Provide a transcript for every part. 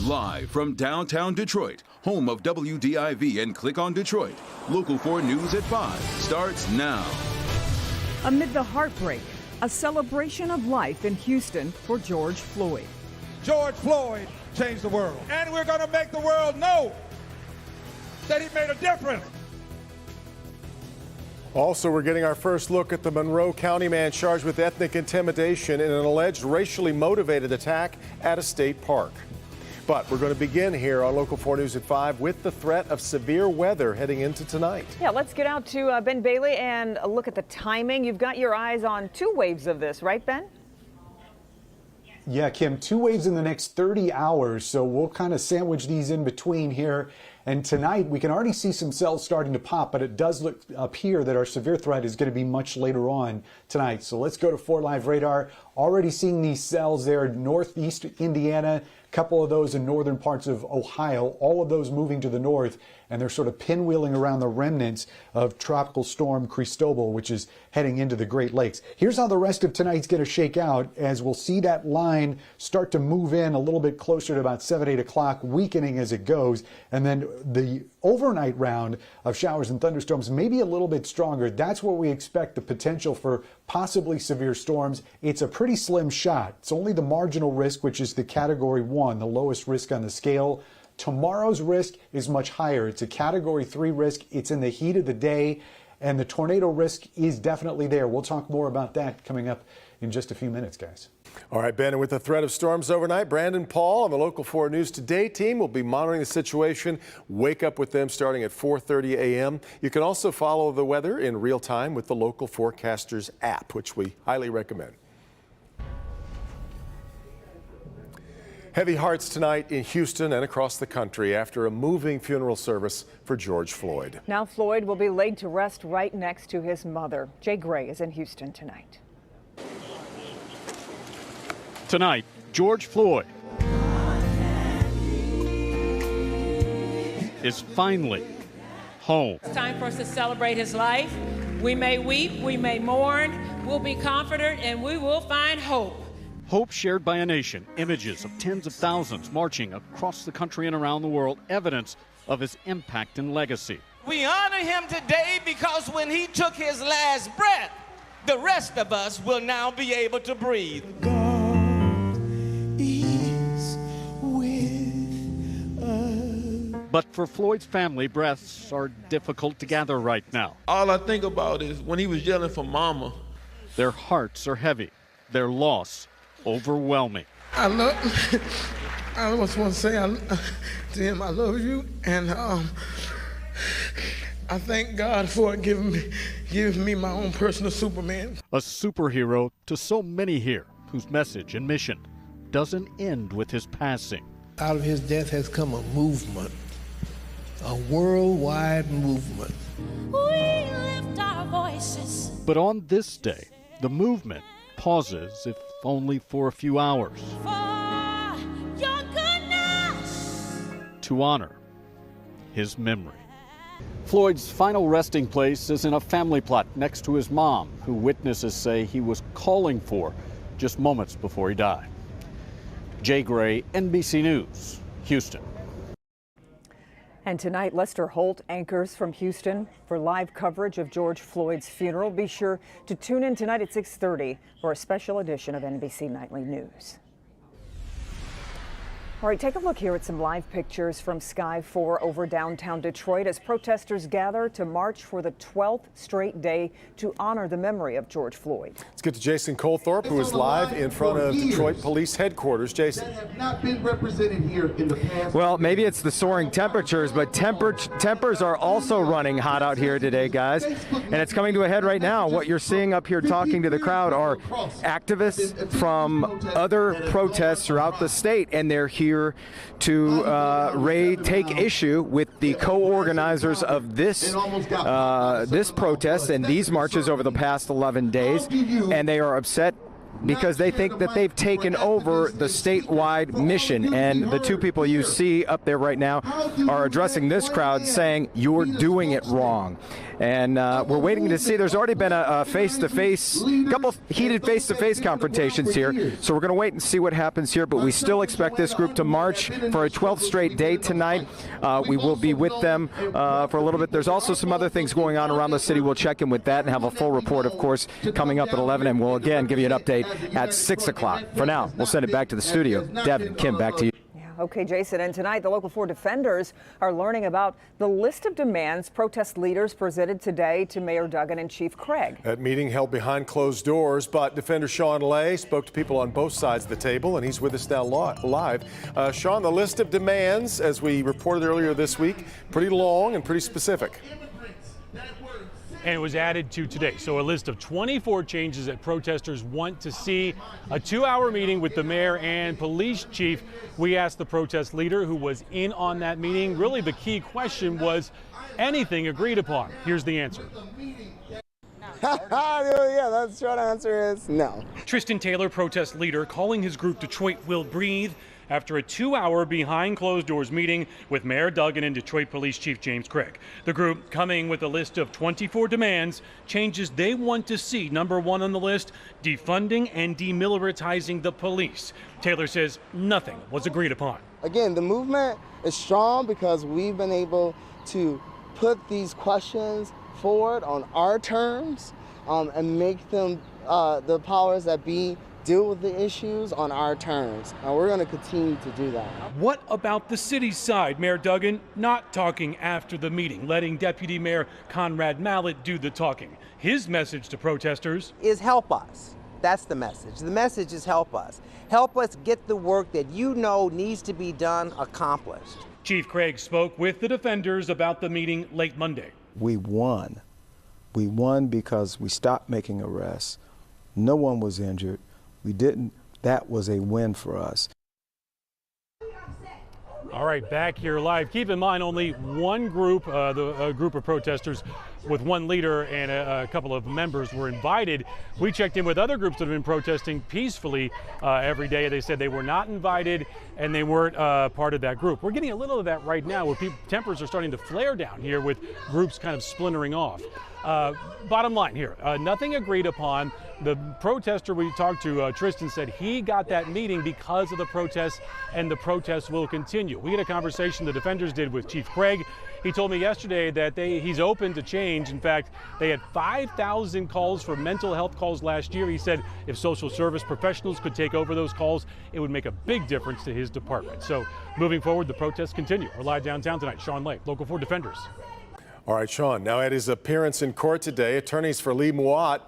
Live from downtown Detroit, home of WDIV and Click on Detroit, Local 4 News at 5 starts now. Amid the heartbreak, a celebration of life in Houston for George Floyd. George Floyd changed the world, and we're going to make the world know that he made a difference. Also, we're getting our first look at the Monroe County man charged with ethnic intimidation in an alleged racially motivated attack at a state park. But we're going to begin here on Local 4 News at 5 with the threat of severe weather heading into tonight. Yeah, let's get out to Ben Bailey and look at the timing. You've got your eyes on two waves of this, right, Ben? Yeah, Kim, two waves in the next 30 hours, so we'll kind of sandwich these in between here. And tonight, we can already see some cells starting to pop, but it does look up here that our severe threat is going to be much later on tonight. So let's go to 4 Live Radar. Already seeing these cells there, northeast Indiana, a couple of those in northern parts of Ohio, all of those moving to the north, and they're sort of pinwheeling around the remnants of Tropical Storm Cristobal, which is heading into the Great Lakes. Here's how the rest of tonight's going to shake out as we'll see that line start to move in a little bit closer to about 7, 8 o'clock, weakening as it goes, and then the overnight round of showers and thunderstorms may be a little bit stronger. That's where we expect the potential for possibly severe storms. It's a pretty slim shot. It's only the marginal risk, which is the category 1, the lowest risk on the scale. Tomorrow's risk is much higher. It's a category 3 risk. It's in the heat of the day, and the tornado risk is definitely there. We'll talk more about that coming up in just a few minutes, guys. All right, Ben, and with the threat of storms overnight, Brandon Paul on the Local 4 News Today team will be monitoring the situation. Wake up with them starting at 4:30 a.m. You can also follow the weather in real time with the Local Forecasters app, which we highly recommend. Heavy hearts tonight in Houston and across the country after a moving funeral service for George Floyd. Now Floyd will be laid to rest right next to his mother. Jay Gray is in Houston tonight. Tonight, George Floyd is finally home. It's time for us to celebrate his life. We may weep, we may mourn, we'll be comforted, and we will find hope. Hope shared by a nation, images of tens of thousands marching across the country and around the world, evidence of his impact and legacy. We honor him today because when he took his last breath, the rest of us will now be able to breathe. But for Floyd's family, breaths are difficult to gather right now. All I think about is when he was yelling for mama. Their hearts are heavy, their loss overwhelming. I just want to say to him, I love you, and I thank God for giving me my own personal Superman. A superhero to so many here whose message and mission doesn't end with his passing. Out of his death has come a movement, a worldwide movement. We lift our voices. But on this day, the movement pauses, if only for a few hours, For your goodness. to honor his memory. Floyd's final resting place is in a family plot next to his mom, who witnesses say he was calling for just moments before he died. Jay Gray, NBC News, Houston. And tonight, Lester Holt anchors from Houston for live coverage of George Floyd's funeral. Be sure to tune in tonight at 6:30 for a special edition of NBC Nightly News. All right, take a look here at some live pictures from Sky 4 over downtown Detroit as protesters gather to march for the 12th straight day to honor the memory of George Floyd. Let's get to Jason Colthorpe, who is live in front of Detroit Police Headquarters. Jason. Have not been represented here in the past. Well, maybe it's the soaring temperatures, but tempers are also running hot out here today, guys. And it's coming to a head right now. What you're seeing up here talking to the crowd are activists from other protests throughout the state, and they're here to take issue with the co-organizers of this protest and these marches over the past 11 days, and they are upset because they think that they've taken over the statewide mission. And the two people you see up there right now are addressing this crowd saying, "You're doing it wrong." and we're waiting to see. There's already been a couple heated face-to-face confrontations here, so we're going to wait and see what happens here, but we still expect this group to march for a 12th straight day tonight. We will be with them for a little bit. There's also some other things going on around the city. We'll check in with that and have a full report, of course, coming up at 11, and we'll again give you an update at 6 o'clock. For now, we'll send it back to the studio. Devin, Kim, back to you. Okay, Jason, and tonight the Local 4 defenders are learning about the list of demands protest leaders presented today to Mayor Duggan and Chief Craig. That meeting held behind closed doors, but Defender Sean Lay spoke to people on both sides of the table, and he's with us now live. Sean, the list of demands, as we reported earlier this week, pretty long and pretty specific. And it was added to today. So a list of 24 changes that protesters want to see. A 2-hour meeting with the mayor and police chief. We asked the protest leader who was in on that meeting. Really the key question was anything agreed upon. Here's the answer. Yeah, the short answer is no. Tristan Taylor, protest leader, calling his group Detroit Will Breathe after a 2-hour behind closed doors meeting with Mayor Duggan and Detroit Police Chief James Craig. The group coming with a list of 24 demands, changes they want to see. Number one on the list, defunding and demilitarizing the police. Taylor says nothing was agreed upon. Again, the movement is strong because we've been able to put these questions forward on our terms and make them the powers that be deal with the issues on our terms, and we're going to continue to do that. What about the city's side? Mayor Duggan not talking after the meeting, letting Deputy Mayor Conrad Mallett do the talking. His message to protesters is help us. That's the message. The message is help us. Help us get the work that you know needs to be done accomplished. Chief Craig spoke with the defenders about the meeting late Monday. We won. We won because we stopped making arrests. No one was injured. We didn't. That was a win for us. All right, back here live. Keep in mind, only one group, a group of protesters with one leader and a couple of members were invited. We checked in with other groups that have been protesting peacefully every day. They said they were not invited and they weren't part of that group. We're getting a little of that right now where tempers are starting to flare down here with groups kind of splintering off. Bottom line here, nothing agreed upon. The protester we talked to, Tristan, said he got that meeting because of the protests, and the protests will continue. We had a conversation the defenders did with Chief Craig. He told me yesterday that he's open to change. In fact, they had 5,000 calls for mental health calls last year. He said if social service professionals could take over those calls, it would make a big difference to his department. So moving forward, the protests continue. We're live downtown tonight. Sean Lay, Local 4 Defenders. All right, Sean, now at his appearance in court today, attorneys for Lee Mouat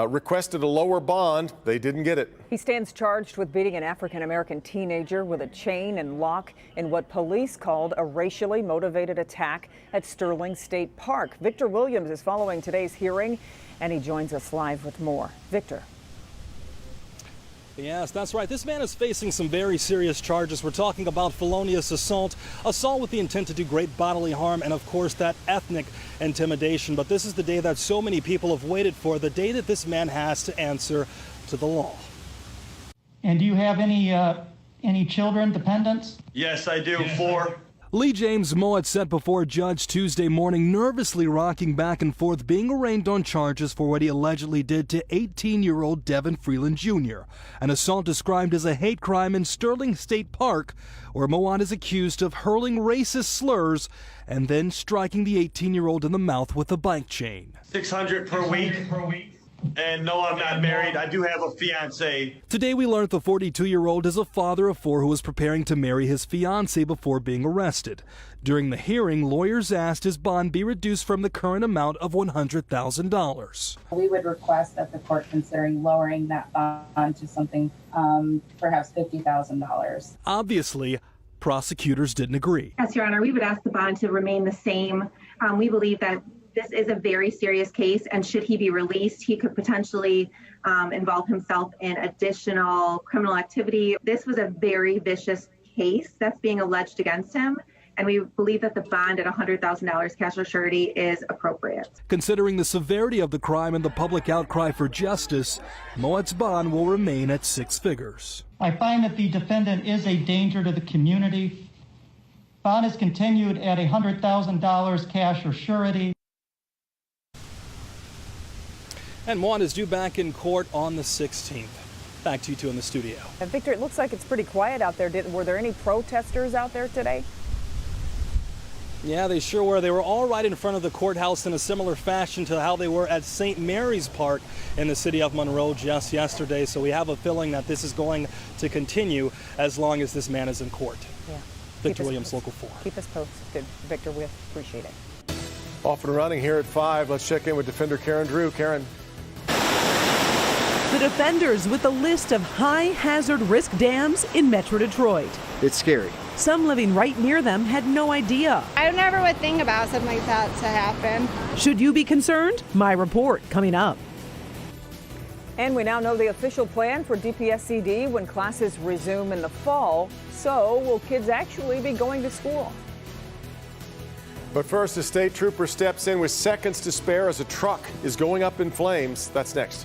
requested a lower bond. They didn't get it. He stands charged with beating an African-American teenager with a chain and lock in what police called a racially motivated attack at Sterling State Park. Victor Williams is following today's hearing, and he joins us live with more. Victor. Yes, that's right. This man is facing some very serious charges. We're talking about felonious assault, assault with the intent to do great bodily harm, and of course that ethnic intimidation. But this is the day that so many people have waited for, the day that this man has to answer to the law. And do you have any children, dependents? Yes, I do. 4. Lee James Mouat sat before a judge Tuesday morning, nervously rocking back and forth, being arraigned on charges for what he allegedly did to 18-year-old Devin Freeland Jr., an assault described as a hate crime in Sterling State Park, where Mouat is accused of hurling racist slurs and then striking the 18-year-old in the mouth with a bike chain. $600 per week. And no, I'm not married. I do have a fiance. Today we learned the 42-year-old is a father of 4 who was preparing to marry his fiance before being arrested. During the hearing, lawyers asked his bond be reduced from the current amount of $100,000. We would request that the court considering lowering that bond to something perhaps $50,000. Obviously, prosecutors didn't agree. Yes, Your Honor, we would ask the bond to remain the same. We believe that this is a very serious case, and should he be released, he could potentially involve himself in additional criminal activity. This was a very vicious case that's being alleged against him, and we believe that the bond at $100,000 cash or surety is appropriate. Considering the severity of the crime and the public outcry for justice, Mouat's bond will remain at 6 figures. I find that the defendant is a danger to the community. Bond is continued at $100,000 cash or surety. And Juan is due back in court on the 16th. Back to you two in the studio. Victor, it looks like it's pretty quiet out there. Were there any protesters out there today? Yeah, they sure were. They were all right in front of the courthouse in a similar fashion to how they were at St. Mary's Park in the city of Monroe just yesterday. So we have a feeling that this is going to continue as long as this man is in court. Yeah. Victor Williams, Local 4. Keep us posted, Victor. We appreciate it. Off and running here at 5. Let's check in with defender Karen Drew. Karen. The defenders with a list of high-hazard risk dams in Metro Detroit. It's scary. Some living right near them had no idea. I never would think about something like that to happen. Should you be concerned? My report coming up. And we now know the official plan for DPSCD when classes resume in the fall. So will kids actually be going to school? But first, a state trooper steps in with seconds to spare as a truck is going up in flames. That's next.